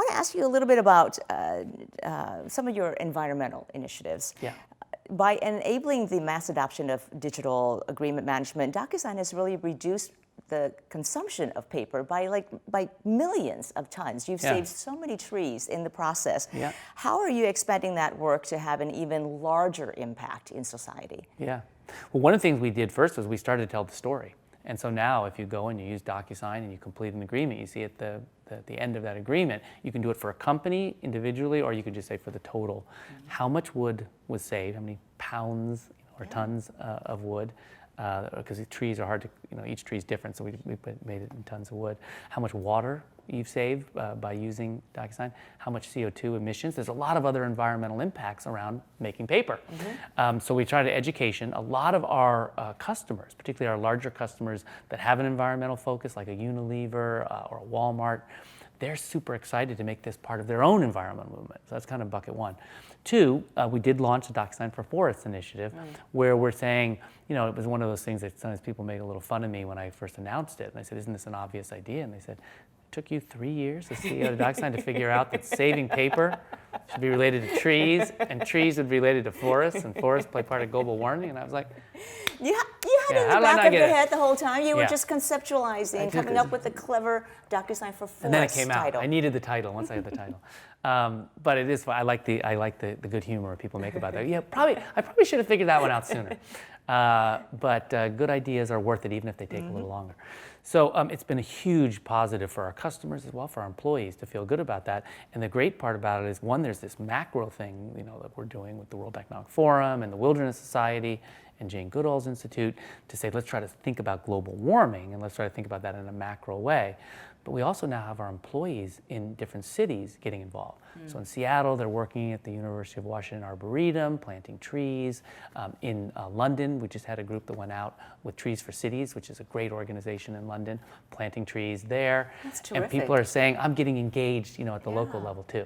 to ask you a little bit about some of your environmental initiatives. Yeah. By enabling the mass adoption of digital agreement management, DocuSign has really reduced the consumption of paper by millions of tons. You've saved so many trees in the process. Yeah. How are you expanding that work to have an even larger impact in society? Yeah. Well, one of the things we did first was we started to tell the story. And so now if you go and you use DocuSign and you complete an agreement, you see at the end of that agreement, you can do it for a company individually, or you can just say for the total. How much wood was saved, how many pounds or tons of wood, because trees are hard to, each tree is different, so we made it in tons of wood. How much water you've saved by using DocuSign, how much CO2 emissions. There's a lot of other environmental impacts around making paper. So we try to education. A lot of our customers, particularly our larger customers that have an environmental focus, like a Unilever or a Walmart, they're super excited to make this part of their own environmental movement. So that's kind of bucket one. Two, we did launch the DocuSign for Forests initiative, where we're saying, it was one of those things that sometimes people made a little fun of me when I first announced it. And I said, isn't this an obvious idea? And they said, took you 3 years as CEO of DocuSign to figure out that saving paper should be related to trees, and trees would be related to forests, and forests play part of global warming. And I was like, you had it in the back of your head the whole time. You were just conceptualizing, coming up with the clever DocuSign for Forests. And then it came out. Title. I needed the title once I had the title. But it is fun. I like the good humor people make about that. Yeah, I probably should have figured that one out sooner. But good ideas are worth it, even if they take a little longer. So it's been a huge positive for our customers as well, for our employees to feel good about that. And the great part about it is, one, there's this macro thing, that we're doing with the World Economic Forum and the Wilderness Society and Jane Goodall's Institute to say, let's try to think about global warming and let's try to think about that in a macro way. But we also now have our employees in different cities getting involved. So in Seattle, they're working at the University of Washington Arboretum, planting trees. In London, we just had a group that went out with Trees for Cities, which is a great organization in London, planting trees there. That's terrific. And people are saying, I'm getting engaged, at the local level too.